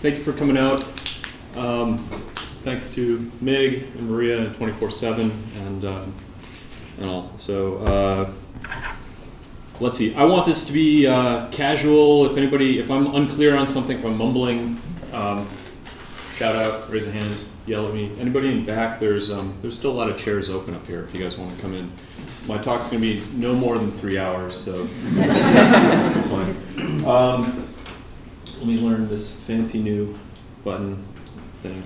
Thank you for coming out. Thanks to Mig and Maria and 24/7 and all. So let's see. I want this to be casual. If I'm unclear on something, if I'm mumbling, shout out, raise a hand, yell at me. Anybody in back? There's still a lot of chairs open up here if you guys want to come in. My talk's going to be no more than 3 hours, so fine. Let me learn this fancy new button thing.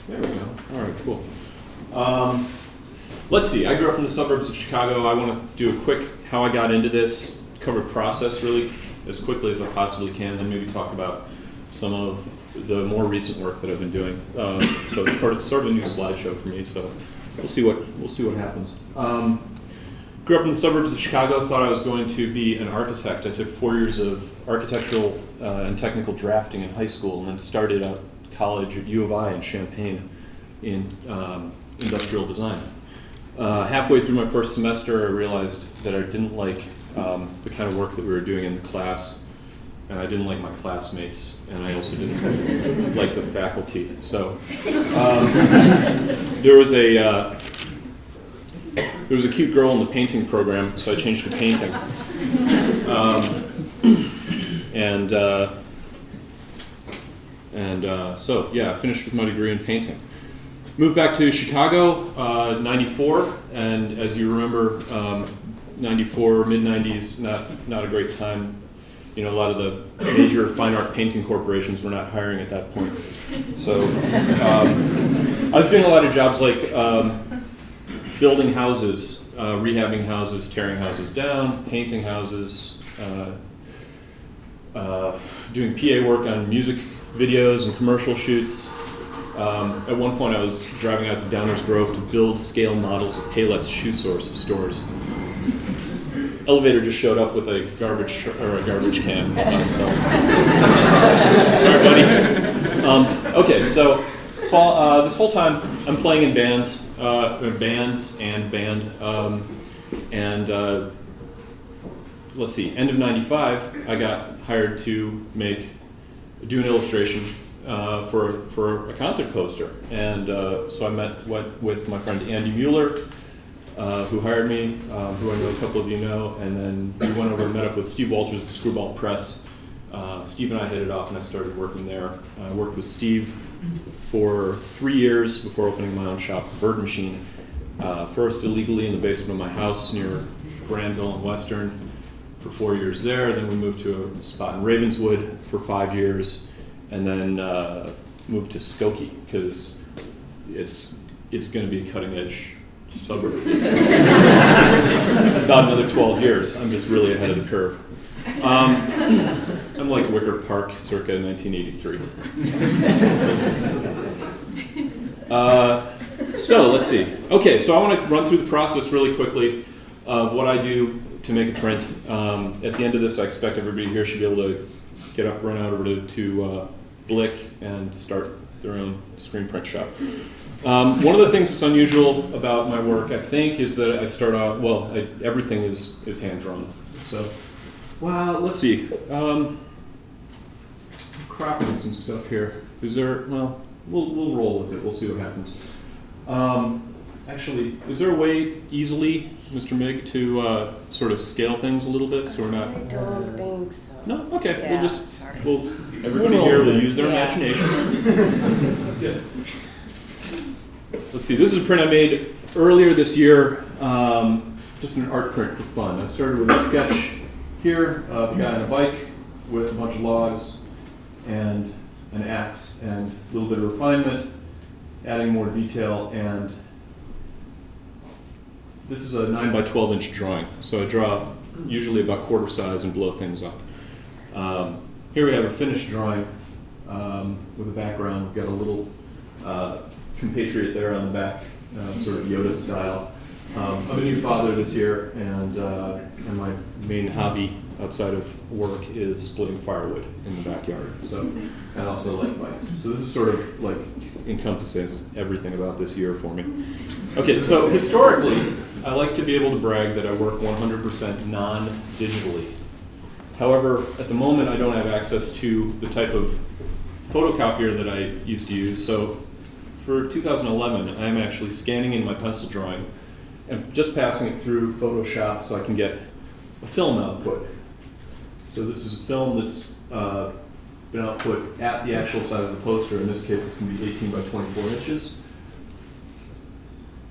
There we go. All right, cool. Let's see. I grew up in the suburbs of Chicago. I want to do a quick how I got into this, cover process really as quickly as I possibly can, and maybe talk about some of the more recent work that I've been doing. So it's sort of a new slideshow for me. So we'll see what happens. Grew up in the suburbs of Chicago, thought I was going to be an architect. I took 4 years of architectural and technical drafting in high school and then started out college at U of I in Champaign in industrial design. Halfway through my first semester, I realized that I didn't like the kind of work that we were doing in the class, and I didn't like my classmates, and I also didn't like the faculty. So there was a cute girl in the painting program, so I changed to painting. So yeah, I finished with my degree in painting. Moved back to Chicago, 94, and as you remember, 94, mid-90s, not a great time. You know, a lot of the major fine art painting corporations were not hiring at that point. So I was doing a lot of jobs like building houses, rehabbing houses, tearing houses down, painting houses, doing PA work on music videos and commercial shoots. At one point I was driving out to Downers Grove to build scale models of Payless shoe stores. Elevator just showed up with a garbage can. Sorry, buddy. Okay, so this whole time I'm playing in bands and band. Let's see, end of 95, I got hired to do an illustration for a concert poster. And so I went with my friend Andy Mueller, who hired me, who I know a couple of you know, and then we went over and met up with Steve Walters at Screwball Press. Steve and I hit it off and I started working there. I worked with Steve for 3 years before opening my own shop, Bird Machine. First illegally in the basement of my house near Granville and Western for 4 years there. Then we moved to a spot in Ravenswood for 5 years, and then moved to Skokie because it's going to be a cutting edge suburb. About another 12 years. I'm just really ahead of the curve. I'm like Wicker Park circa 1983. So let's see. Okay, so I want to run through the process really quickly of what I do to make a print. At the end of this, I expect everybody here should be able to get up, run out over to Blick and start their own screen print shop. One of the things that's unusual about my work, I think, is that I start out, everything is hand-drawn. So, well, let's see. I'm cropping some stuff here. We'll roll with it. We'll see what happens. Actually, is there a way easily, Mr. Mig, to sort of scale things a little bit so we're not... I don't think so. No? Okay. Yeah, Everybody here will use their imagination. Good. Let's see. This is a print I made earlier this year, just an art print for fun. I started with a sketch here of a guy on a bike with a bunch of logs and an axe and a little bit of refinement, adding more detail, and this is a 9 by 12 inch drawing. So I draw usually about quarter size and blow things up. Here we have a finished drawing with a background. We've got a little compatriot there on the back, sort of Yoda style. I'm a new father this year, and my main hobby outside of work is splitting firewood in the backyard. So, and also like bikes. So this is sort of like encompasses everything about this year for me. Okay, so historically, I like to be able to brag that I work 100% non-digitally. However, at the moment, I don't have access to the type of photocopier that I used to use. So for 2011, I'm actually scanning in my pencil drawing and just passing it through Photoshop so I can get a film output. So this is a film that's been output at the actual size of the poster. In this case, it's going to be 18 by 24 inches.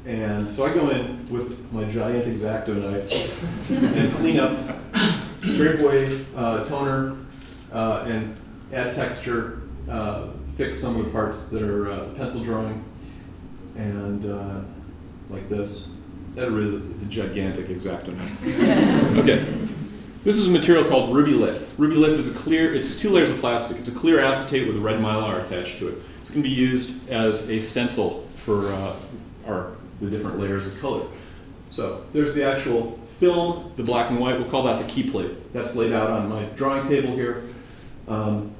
And so I go in with my giant X-Acto knife and clean up, scrape away toner, and add texture, fix some of the parts that are pencil drawing, and like this. That is a gigantic X-Acto knife. Okay. This is a material called Rubylith. Rubylith is it's 2 layers of plastic. It's a clear acetate with a red mylar attached to it. It's going to be used as a stencil for the different layers of color. So there's the actual film, the black and white. We'll call that the key plate. That's laid out on my drawing table here.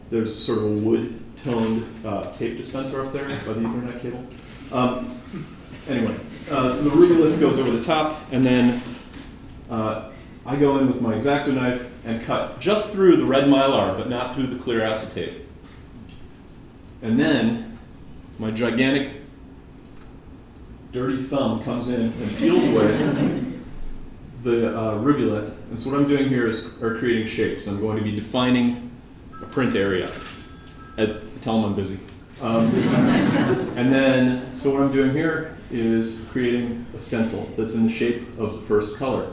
There's sort of a wood-toned tape dispenser up there by the Ethernet cable. Anyway, so the Rubylith goes over the top, and then I go in with my X-Acto knife and cut just through the red mylar, but not through the clear acetate. And then my gigantic, dirty thumb comes in and peels away the Rubylith. And so what I'm doing here is creating shapes. I'm going to be defining a print area. Tell them I'm busy. And then, so what I'm doing here is creating a stencil that's in the shape of the first color,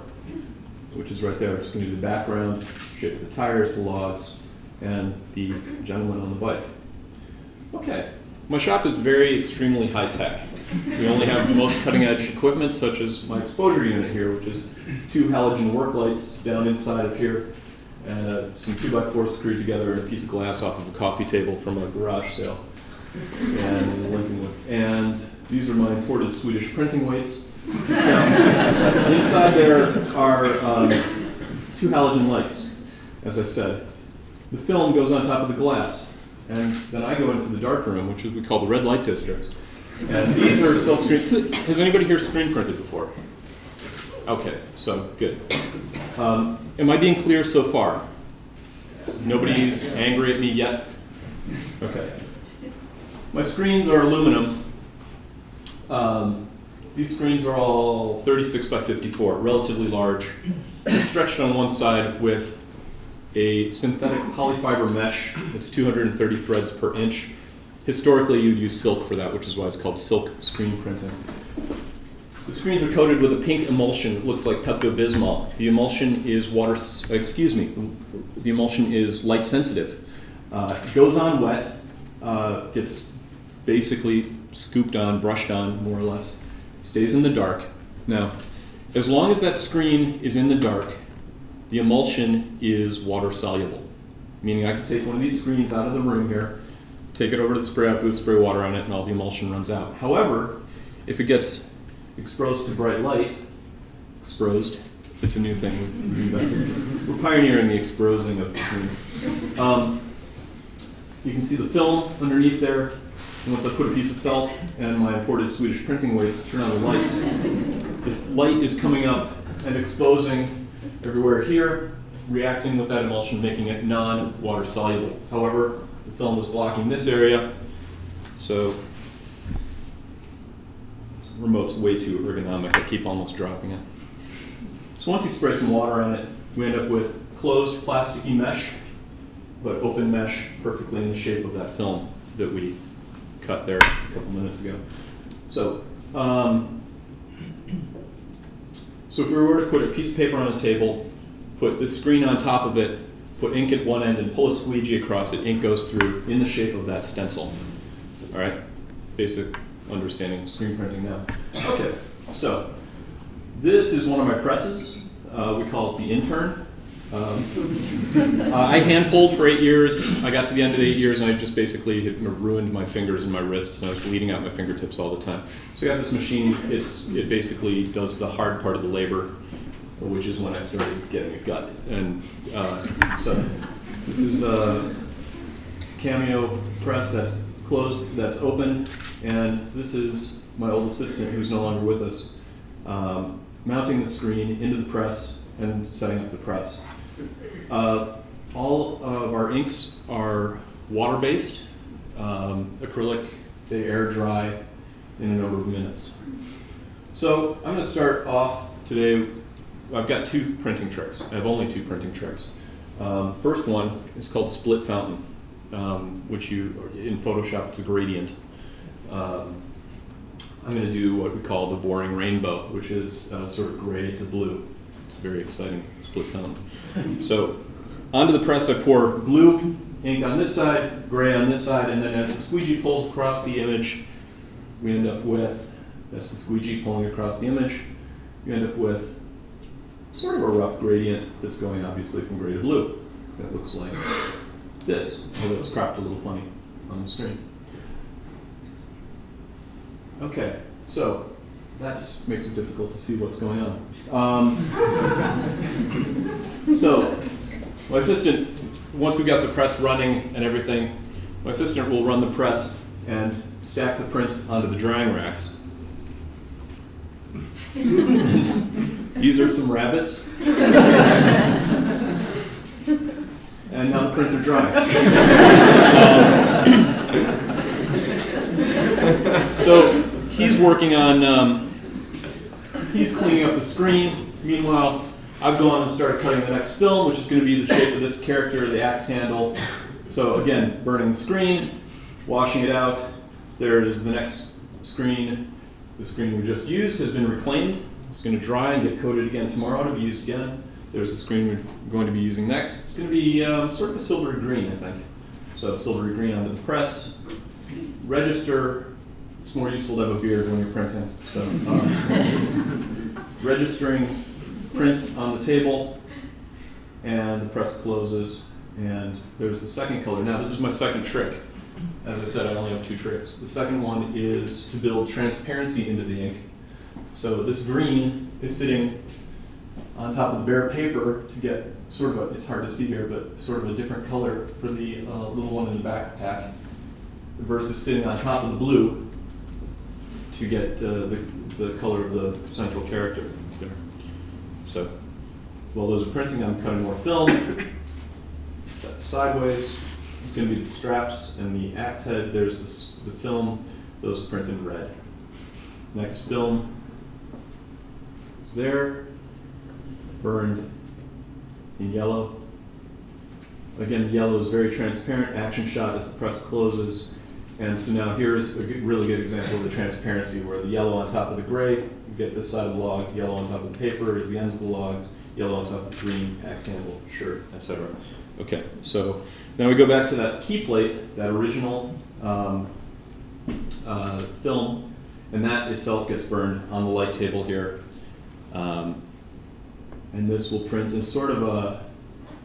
which is right there. It's going to be the background, shape of the tires, the logs, and the gentleman on the bike. Okay, my shop is very extremely high-tech. We only have the most cutting-edge equipment, such as my exposure unit here, which is 2 halogen work lights down inside of here, and some 2x4 screwed together and a piece of glass off of a coffee table from a garage sale. And these are my imported Swedish printing weights. Inside there are 2 halogen lights, as I said. The film goes on top of the glass, and then I go into the dark room, which is we call the red light district. And these are silk screen. Has anybody here screen printed before? Okay, so good. Am I being clear so far? Nobody's angry at me yet? Okay. My screens are aluminum. These screens are all 36 by 54, relatively large. They're stretched on one side with a synthetic polyfiber mesh. It's 230 threads per inch. Historically, you'd use silk for that, which is why it's called silk screen printing. The screens are coated with a pink emulsion that looks like Pepto-Bismol. The emulsion is the emulsion is light sensitive. It goes on wet, gets basically scooped on, brushed on, more or less, stays in the dark. Now, as long as that screen is in the dark, the emulsion is water soluble, meaning I can take one of these screens out of the room here, take it over to the spray out booth, spray water on it, and all the emulsion runs out. However, if it gets exposed to bright light, it's a new thing. We're pioneering the exposing of the screens. You can see the film underneath there. And once I put a piece of felt and my imported Swedish printing weights, turn on the lights, the light is coming up and exposing everywhere here, reacting with that emulsion, making it non-water soluble. However, the film is blocking this area, so this remote's way too ergonomic. I keep almost dropping it. So once you spray some water on it, we end up with closed plasticky mesh, but open mesh perfectly in the shape of that film that we cut there a couple minutes ago. So, so if we were to put a piece of paper on a table, put this screen on top of it, put ink at one end and pull a squeegee across it, ink goes through in the shape of that stencil. All right, basic understanding of screen printing now. Okay, so this is one of my presses. We call it the Intern. I hand pulled for 8 years. I got to the end of the 8 years and I just basically ruined my fingers and my wrists, and I was bleeding out my fingertips all the time. So I got this machine. It basically does the hard part of the labor, which is when I started getting a gut. And so this is a Cameo press that's closed, that's open, and this is my old assistant who's no longer with us, mounting the screen into the press and setting up the press. All of our inks are water-based. acrylic. They air dry in a number of minutes. So I'm going to start off today. I've got 2 printing tricks. I have only 2 printing tricks. First one is called split fountain, which in Photoshop it's a gradient. I'm going to do what we call the boring rainbow, which is sort of gray to blue. It's a very exciting split fountain. So onto the press I pour blue ink on this side, gray on this side, and then as the squeegee pulls across the image, we end up with, that's the squeegee pulling across the image, you end up with sort of a rough gradient that's going obviously from gray to blue. That looks like this, although it's cropped a little funny on the screen. Okay, so that makes it difficult to see what's going on. So my assistant, once we got the press running and everything, my assistant will run the press and stack the prints onto the drying racks. These are some rabbits. And now the prints are dry. So he's working on, he's cleaning up the screen. Meanwhile, I've gone and started cutting the next film, which is going to be the shape of this character, the axe handle. So again, burning the screen, washing it out. There's the next screen. The screen we just used has been reclaimed. It's going to dry and get coated again tomorrow to be used again. There's the screen we're going to be using next. It's going to be sort of a silvery green, I think. So silvery green onto the press. Register. It's more useful to have a beard when you're printing. So registering prints on the table, and the press closes, and there's the second color. Now this is my second trick. As I said, I only have 2 tricks. The second one is to build transparency into the ink. So this green is sitting on top of the bare paper to get sort of it's hard to see here, but sort of a different color for the little one in the backpack, versus sitting on top of the blue to get the color of the central character there. So while those are printing, I'm cutting more film. That's sideways. It's going to be the straps and the axe head. There's the film. Those are printed in red. Next film is there, burned in yellow. Again, the yellow is very transparent. Action shot as the press closes. And so now here's a really good example of the transparency, where the yellow on top of the gray, you get this side of the log, yellow on top of the paper is the ends of the logs, yellow on top of the green, axe handle, shirt, etc. Okay, so now we go back to that key plate, that original film, and that itself gets burned on the light table here. And this will print in sort of a,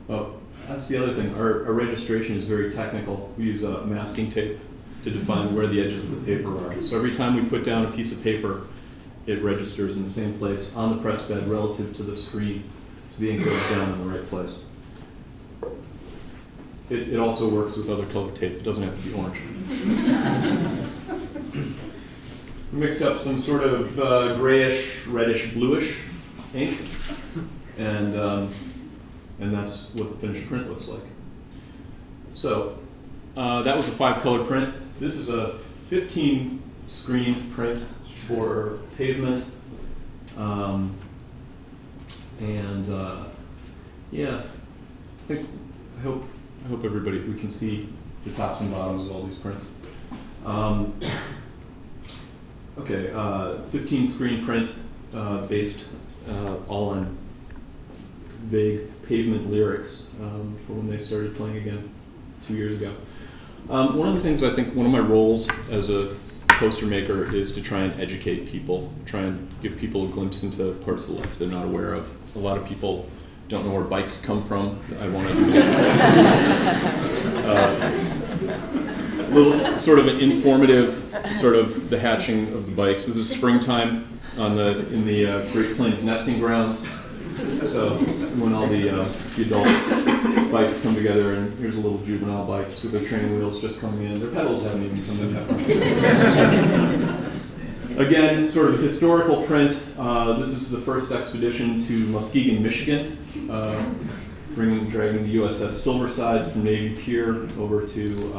oh, that's the other thing, our registration is very technical. We use masking tape to define where the edges of the paper are. So every time we put down a piece of paper, it registers in the same place on the press bed relative to the screen, so the ink goes down in the right place. It also works with other colored tape. It doesn't have to be orange. We mixed up some sort of grayish, reddish, bluish ink, and that's what the finished print looks like. So that was a 5-color print. This is a 15-screen print for pavement, yeah, I hope everybody, we can see the tops and bottoms of all these prints. Okay, 15-screen print based all on vague pavement lyrics for when they started playing again 2 years ago. One of the things I think, one of my roles as a poster maker is to try and educate people, try and give people a glimpse into parts of life they're not aware of. A lot of people don't know where bikes come from. I want to do little sort of an informative, sort of the hatching of the bikes. This is springtime in the Great Plains nesting grounds. So when all the adult bikes come together, and here's a little juvenile bikes with their training wheels just coming in. Their pedals haven't even come in. Again, sort of a historical print. This is the first expedition to Muskegon, Michigan, dragging the USS Silversides from Navy Pier over to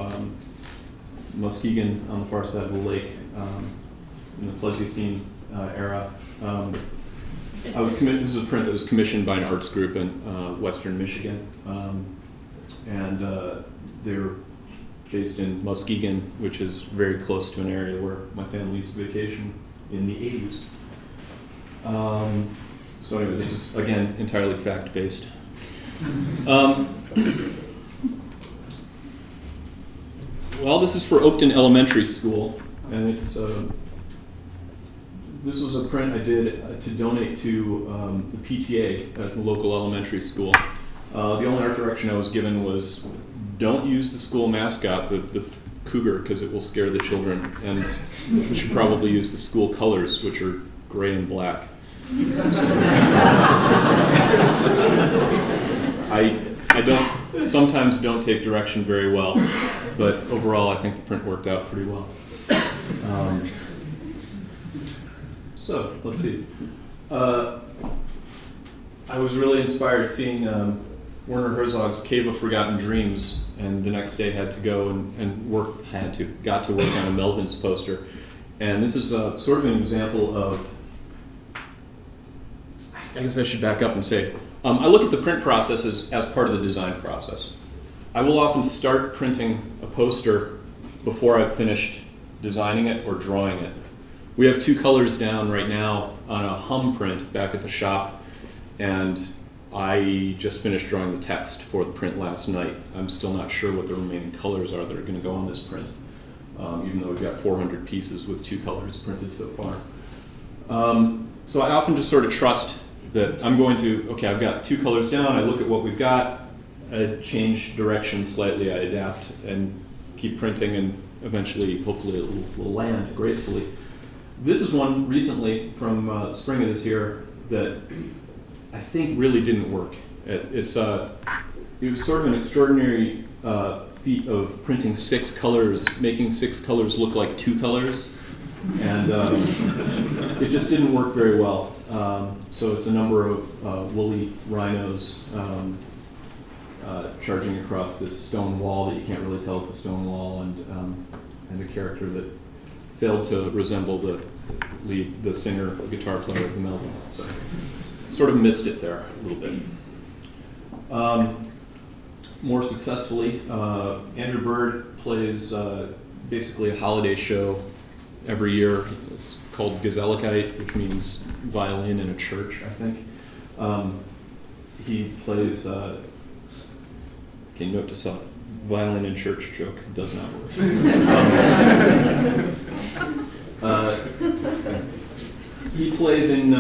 Muskegon on the far side of the lake in the Pleistocene era. This is a print that was commissioned by an arts group in western Michigan, and they're based in Muskegon, which is very close to an area where my family used to vacation in the 80s. So anyway, this is, again, entirely fact-based. Well, this is for Oakton Elementary School, and it's this was a print I did to donate to the PTA at the local elementary school. The only art direction I was given was don't use the school mascot, the cougar, because it will scare the children, and we should probably use the school colors, which are gray and black. I sometimes don't take direction very well, but overall I think the print worked out pretty well. So let's see. I was really inspired seeing Werner Herzog's Cave of Forgotten Dreams, and the next day had to go and got to work on a Melvins poster. And this is sort of an example of, I guess I should back up and say, I look at the print process as part of the design process. I will often start printing a poster before I've finished designing it or drawing it. We have 2 colors down right now on a Hum print back at the shop, and I just finished drawing the text for the print last night. I'm still not sure what the remaining colors are that are going to go on this print, even though we've got 400 pieces with 2 colors printed so far. So I often just sort of trust that I'm going to, okay, I've got 2 colors down, I look at what we've got, I change direction slightly, I adapt and keep printing, and eventually, hopefully, it will land gracefully. This is one recently from spring of this year that I think really didn't work. It was sort of an extraordinary feat of printing 6 colors, making 6 colors look like 2 colors, and it just didn't work very well. So it's a number of woolly rhinos charging across this stone wall that you can't really tell it's a stone wall, and a character that failed to resemble the singer, guitar player of the Melvins. So sort of missed it there a little bit. More successfully, Andrew Bird plays basically a holiday show every year. It's called Geselligkeit, which means violin in a church, I think. He plays, okay, note to self, violin in church joke does not work. He plays in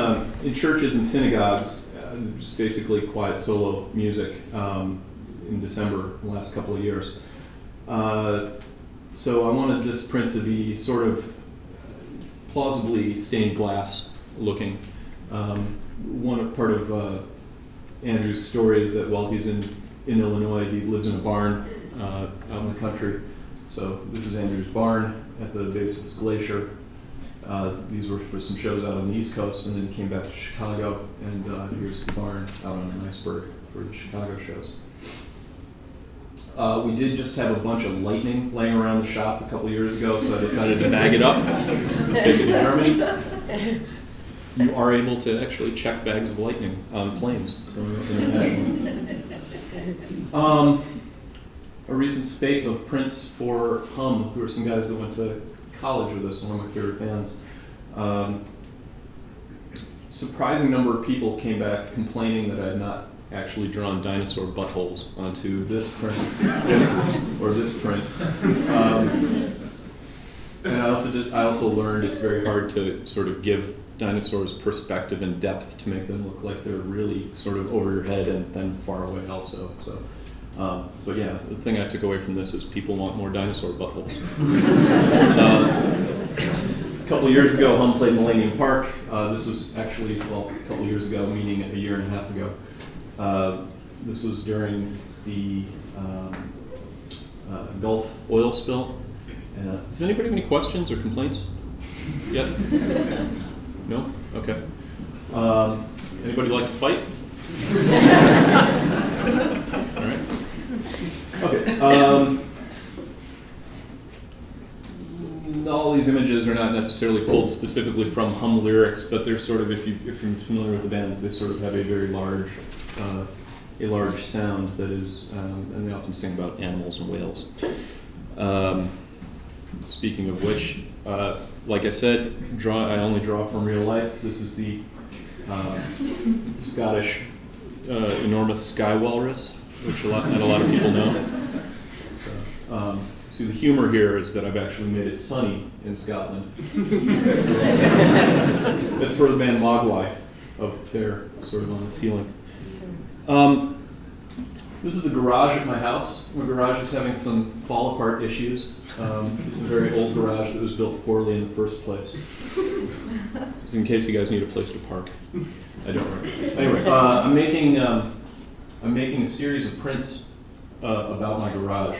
churches and synagogues, just basically quiet solo music in December, the last couple of years. So I wanted this print to be sort of plausibly stained glass looking. Part of Andrew's story is that while he's in Illinois, he lives in a barn out in the country. So this is Andrew's barn at the base of this glacier. These were for some shows out on the East Coast, and then he came back to Chicago, and here's the barn out on an iceberg for the Chicago shows. We did just have a bunch of lightning laying around the shop a couple years ago, so I decided to bag it up, take it to Germany. You are able to actually check bags of lightning on planes internationally. A recent spate of prints for Hum, who are some guys that went to college with us, one of my favorite bands. Surprising number of people came back complaining that I had not actually drawn dinosaur buttholes onto this print, or this print. And I also learned it's very hard to sort of give dinosaurs perspective and depth to make them look like they're really sort of over your head and then far away also. So, but yeah, the thing I took away from this is people want more dinosaur buttholes. A couple of years ago, Hum played Millennium Park. This was actually, well, a couple of years ago, meaning a year and a half ago. This was during the Gulf oil spill. Does anybody have any questions or complaints? Yet? No? Okay. Anybody like to fight? All right. Okay. are not necessarily pulled specifically from Hum lyrics, but they're sort of, if you're familiar with the bands, they sort of have a very large sound that is, and they often sing about animals and whales. Speaking of which, like I said, I only draw from real life. This is the Scottish enormous sky walrus, which not a lot of people know. So the humor here is that I've actually made it sunny in Scotland. That's for the band Mogwai up there, sort of on the ceiling. This is the garage at my house. My garage is having some fall apart issues. It's a very old garage that was built poorly in the first place. Just in case you guys need a place to park. I don't remember. Anyway, I'm making a series of prints about my garage.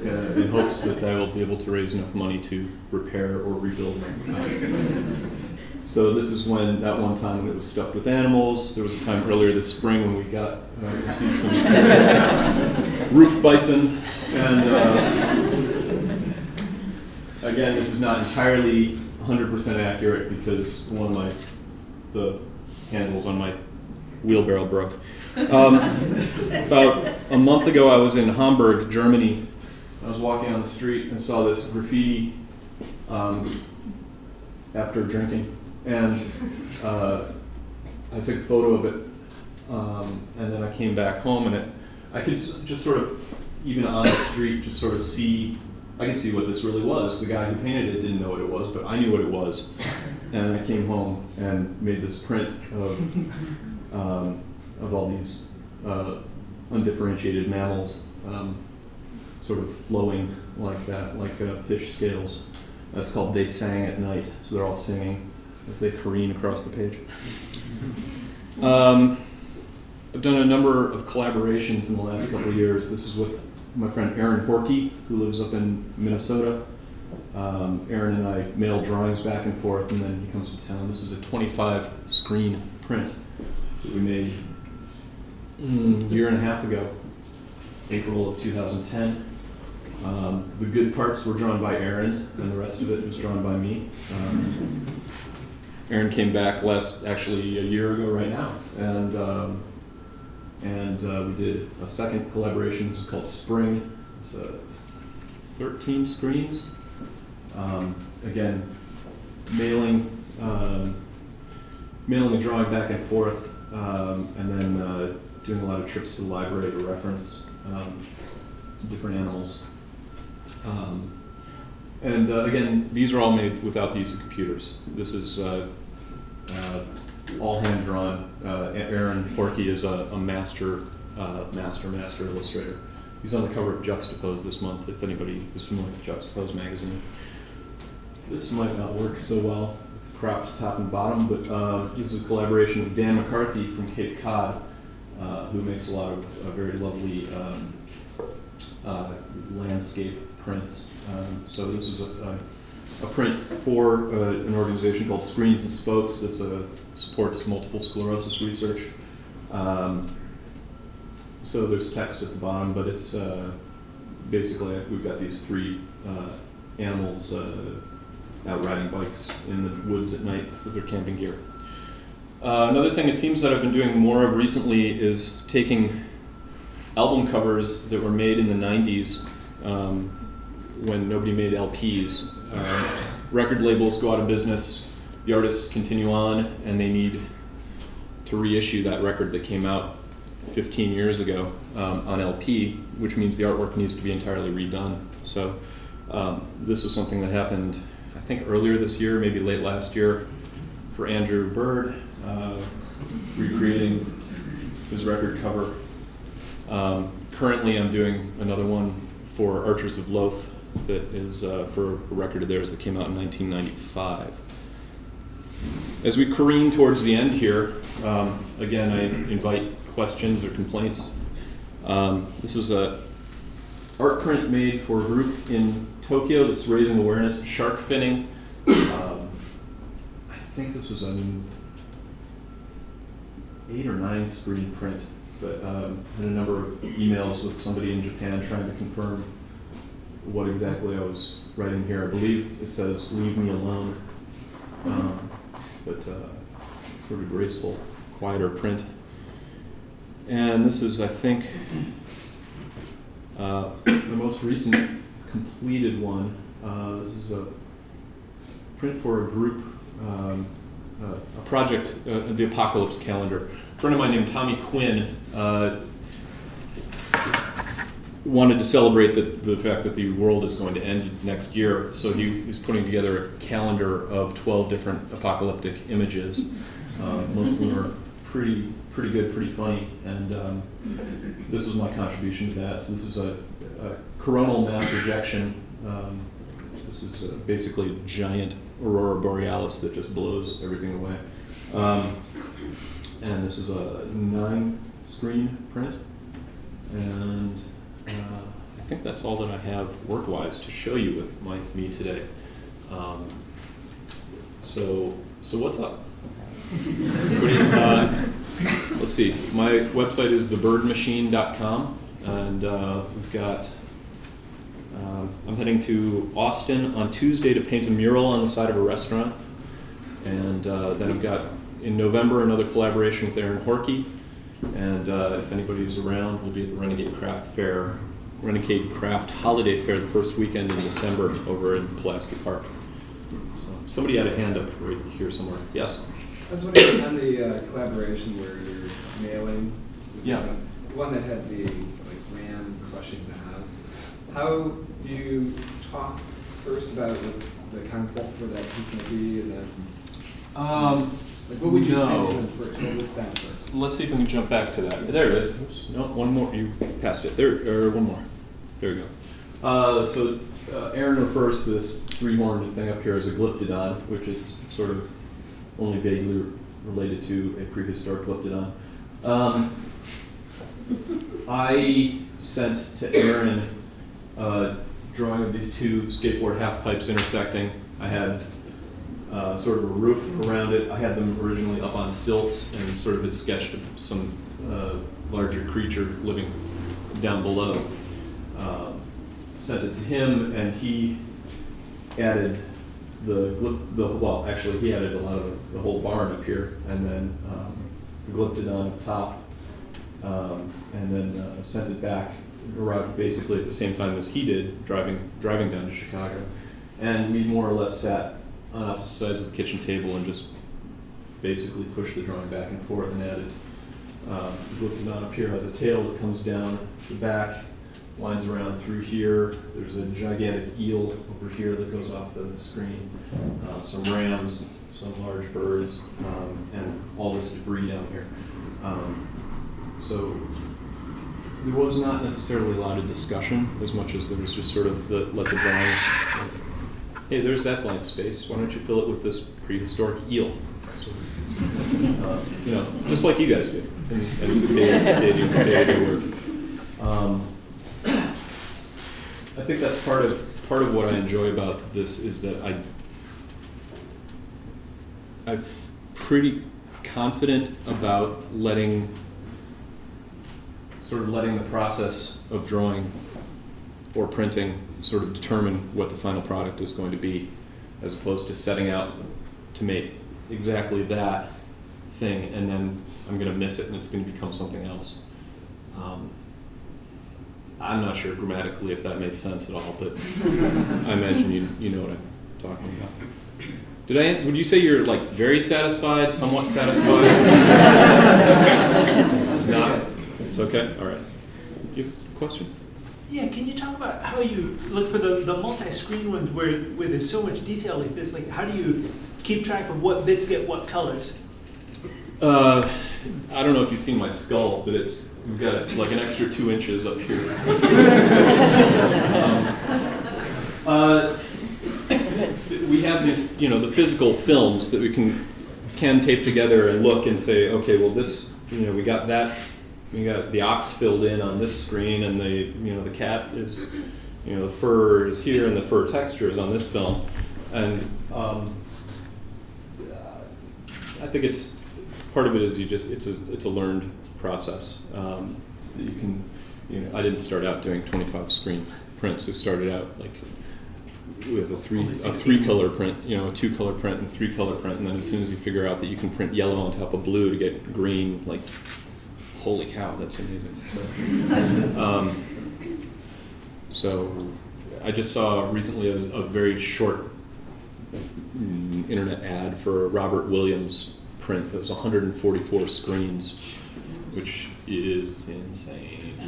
In hopes that I will be able to raise enough money to repair or rebuild my garage. So this is that one time when it was stuffed with animals. There was a time earlier this spring when we received some roof bison. And again, this is not entirely 100% accurate because the handles on my wheelbarrow broke. About a month ago, I was in Hamburg, Germany. I was walking on the street and saw this graffiti after drinking. And I took a photo of it, and then I came back home, and I could just sort of, even on the street, just sort of I could see what this really was. The guy who painted it didn't know what it was, but I knew what it was. And I came home and made this print of all these undifferentiated mammals sort of flowing like that, like fish scales. That's called They Sang at Night, so they're all singing as they careen across the page. I've done a number of collaborations in the last couple of years. This is with my friend Aaron Horkey, who lives up in Minnesota. Aaron and I mail drawings back and forth, and then he comes to town. This is a 25-screen print that we made a year and a half ago, April of 2010. The good parts were drawn by Aaron, and the rest of it was drawn by me. Aaron came back actually a year ago right now, and we did a second collaboration. This is called Spring. It's 13 screens. Again, mailing a drawing back and forth, and then doing a lot of trips to the library to reference different animals. Again, these are all made without the use of computers. This is all hand drawn. Aaron Horkey is a master illustrator. He's on the cover of Juxtapose this month, if anybody is familiar with Juxtapose magazine. This might not work so well, cropped top and bottom, but this is a collaboration with Dan McCarthy from Cape Cod, who makes a lot of very lovely landscape prints. So this is a print for an organization called Screens and Spokes that supports multiple sclerosis research. So there's text at the bottom, but it's basically we've got these three animals out riding bikes in the woods at night with their camping gear. Another thing it seems that I've been doing more of recently is taking album covers that were made in the 90s when nobody made LPs. Record labels go out of business, the artists continue on, and they need to reissue that record that came out 15 years ago on LP, which means the artwork needs to be entirely redone. So this was something that happened, I think, earlier this year, maybe late last year, for Andrew Bird, recreating his record cover. Currently, I'm doing another one for Archers of Loaf that is for a record of theirs that came out in 1995. As we careen towards the end here, again, I invite questions or complaints. This was a art print made for a group in Tokyo that's raising awareness of shark finning. I think this was an 8 or 9 screen print, but had a number of emails with somebody in Japan trying to confirm what exactly I was writing here. I believe it says "Leave me alone," but sort of graceful, quieter print. And this is, I think, the most recent completed one. This is a print for a group, a project, the Apocalypse Calendar. A friend of mine named Tommy Quinn wanted to celebrate the fact that the world is going to end next year, so he's putting together a calendar of 12 different apocalyptic images. Most of them are pretty good, pretty funny, and this was my contribution to that. So this is a coronal mass ejection. This is basically a giant aurora borealis that just blows everything away. And this is a 9-screen print, and I think that's all that I have work-wise to show you with me today. So what's up? Let's see. My website is thebirdmachine.com, and we've got. I'm heading to Austin on Tuesday to paint a mural on the side of a restaurant, and then I've got in November another collaboration with Aaron Horkey, and if anybody's around, we'll be at the Renegade Craft Holiday Fair the first weekend in December over in Pulaski Park. So somebody had a hand up right here somewhere. Yes. I was wondering on the collaboration where you're mailing, Yeah. the one that had the ram crushing the house. How do you talk first about what the concept for that piece may be, and then what would you say to them first? What was sent first? Let's see if we can jump back to that. There it is. Oops. No, one more. You passed it. There, or one more. There we go. Aaron refers to this 3-horned thing up here as a glyptodon, which is sort of only vaguely related to a prehistoric glyptodon. I sent to Aaron a drawing of these 2 skateboard half pipes intersecting. I had sort of a roof around it. I had them originally up on stilts and sort of had sketched some larger creature living down below. Sent it to him, and he added he added a lot of the whole barn up here, and then the glyptodon up top, and then sent it back. Arrived basically at the same time as he did, driving down to Chicago, and we more or less sat on opposite sides of the kitchen table and just basically pushed the drawing back and forth and added. The glyptodon up here has a tail that comes down the back, winds around through here. There's a gigantic eel over here that goes off the screen, some rams, some large birds, and all this debris down here. So there was not necessarily a lot of discussion as much as there was just sort of let the drawing, hey, there's that blank space. Why don't you fill it with this prehistoric eel? So, just like you guys do. And they do work. I think that's part of what I enjoy about this is that I'm pretty confident about letting the process of drawing or printing sort of determine what the final product is going to be, as opposed to setting out to make exactly that thing and then I'm going to miss it and it's going to become something else. I'm not sure grammatically if that makes sense at all, but I imagine you know what I'm talking about. Would you say you're very satisfied, somewhat satisfied? It's not? It's okay? All right. You have a question? Yeah, can you talk about how you look for the multi-screen ones where there's so much detail like this? How do you keep track of what bits get what colors? I don't know if you've seen my skull, but we've got an extra 2 inches up here. We have these, the physical films that we can tape together and look and say, okay, well this, we got that. We got the ox filled in on this screen, and the cat is, the fur is here, and the fur texture is on this film, and I think it's part of it is it's a learned process that you can, I didn't start out doing 25 screen print, so started out like with a Only 16. three-color print, you know, a two-color print and three-color print, and then as soon as you figure out that you can print yellow on top of blue to get green, like, holy cow, that's amazing. So I just saw recently a very short internet ad for a Robert Williams print that was 144 screens, which is insane.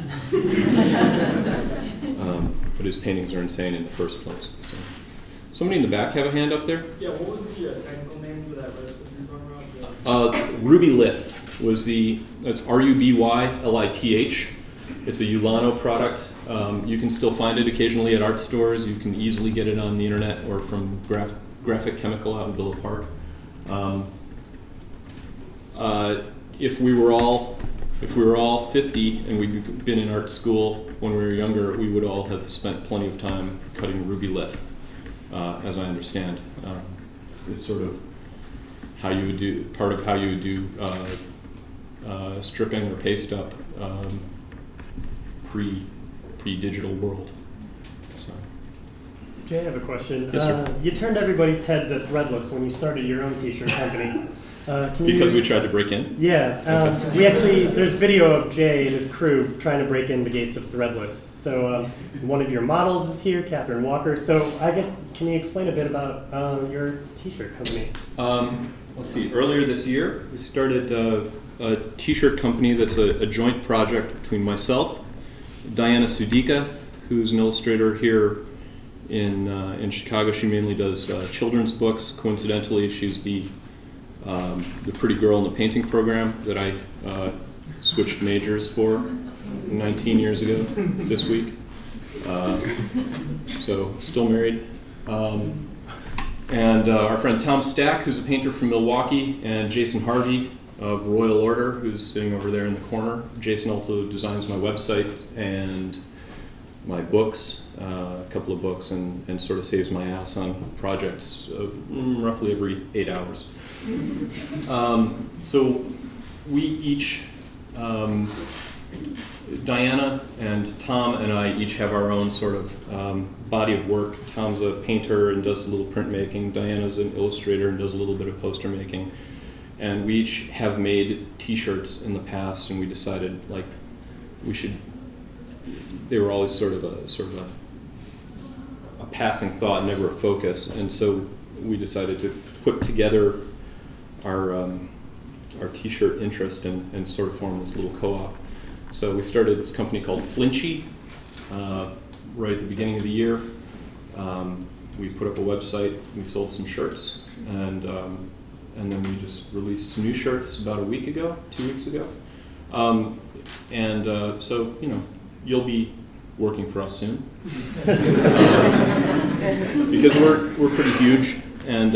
But his paintings are insane in the first place. So. Somebody in the back have a hand up there? Yeah, what was the technical name for that website you were talking about? Ruby Lith was that's RUBYLITH. It's a Ulano product. You can still find it occasionally at art stores. You can easily get it on the internet or from Graphic Chemical out in Villa Park. If we were all 50 and we'd been in art school when we were younger, we would all have spent plenty of time cutting Ruby Lith, as I understand. It's sort of how you would do, part of how you would do stripping or paste up pre-digital world. So. Jay, I have a question. Yes, sir. You turned everybody's heads at Threadless when you started your own t-shirt company. Because we tried to break in? Yeah. We actually, there's video of Jay and his crew trying to break in the gates of Threadless. So one of your models is here, Catherine Walker. So I guess, can you explain a bit about your t-shirt company? Let's see, earlier this year, we started a t-shirt company that's a joint project between myself, Diana Sudika, who's an illustrator here in Chicago. She mainly does children's books. Coincidentally, she's the pretty girl in the painting program that I switched majors for 19 years ago this week. So still married. And our friend Tom Stack, who's a painter from Milwaukee, and Jason Harvey of Royal Order, who's sitting over there in the corner. Jason also designs my website and my books, a couple of books, and sort of saves my ass on projects roughly every 8 hours. So we each, Diana and Tom and I each have our own sort of body of work. Tom's a painter and does a little printmaking. Diana's an illustrator and does a little bit of poster making. And we each have made t-shirts in the past, and we decided like we should, they were always sort of a passing thought, never a focus. And so we decided to put together our t-shirt interest and sort of form this little co-op. So we started this company called Flinchy right at the beginning of the year. We put up a website, we sold some shirts, and then we just released some new shirts about 2 weeks ago. So, you know, you'll be working for us soon. Because we're pretty huge, and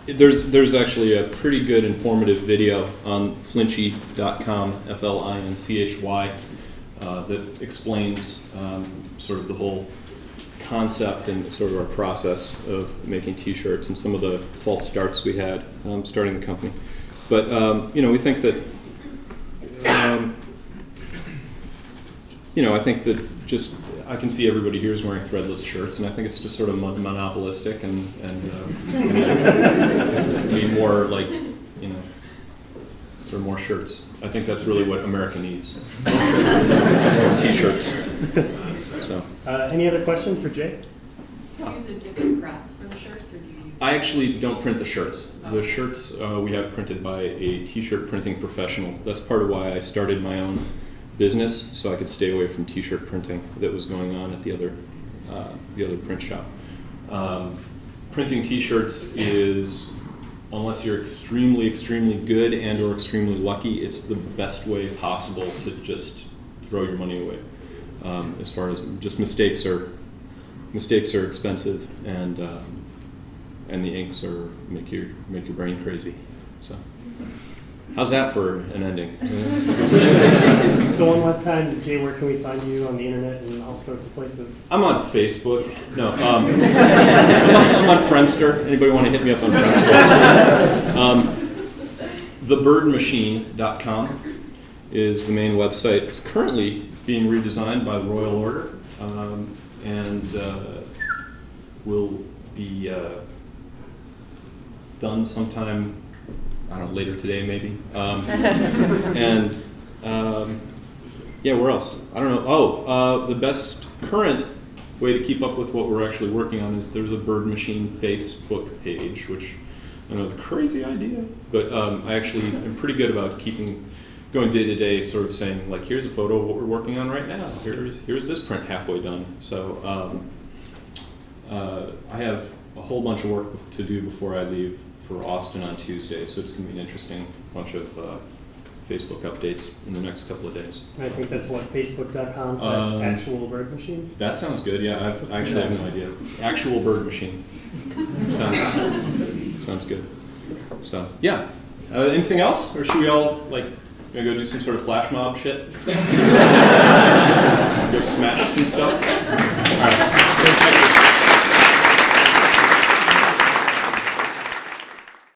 there's actually a pretty good informative video on flinchy.com, FLINCHY, that explains sort of the whole concept and sort of our process of making t-shirts and some of the false starts we had starting the company. But you know, we think that you know, I think that just I can see everybody here is wearing Threadless shirts, and I think it's just sort of monopolistic and need more, like, you know, sort of more shirts. I think that's really what America needs. More t-shirts. So. Any other questions for Jay? Do you use a different press for the shirts, or do you use... I actually don't print the shirts. The shirts we have printed by a t-shirt printing professional. That's part of why I started my own business, so I could stay away from t-shirt printing that was going on at the other print shop. Printing t-shirts is, unless you're extremely, extremely good and or extremely lucky, it's the best way possible to just throw your money away. As far as just mistakes are expensive, and the inks make your brain crazy. So, how's that for an ending? So one last time, Jay, where can we find you on the internet and all sorts of places? I'm on Facebook. No, I'm on Friendster. Anybody want to hit me up on Friendster? Thebirdmachine.com is the main website. It's currently being redesigned by the Royal Order, and will be done sometime, I don't know, later today maybe. And yeah, where else? I don't know. Oh, the best current way to keep up with what we're actually working on is there's a Bird Machine Facebook page, which I know is a crazy idea, but I actually am pretty good about going day to day, sort of saying like, here's a photo of what we're working on right now. Here's this print halfway done. So I have a whole bunch of work to do before I leave for Austin on Tuesday, so it's going to be an interesting bunch of Facebook updates in the next couple of days. And I think that's what, facebook.com/actual bird machine? That sounds good. Yeah, I actually have no idea. Actual Bird Machine. Sounds good. So yeah. Anything else, or should we all like gonna go do some sort of flash mob shit?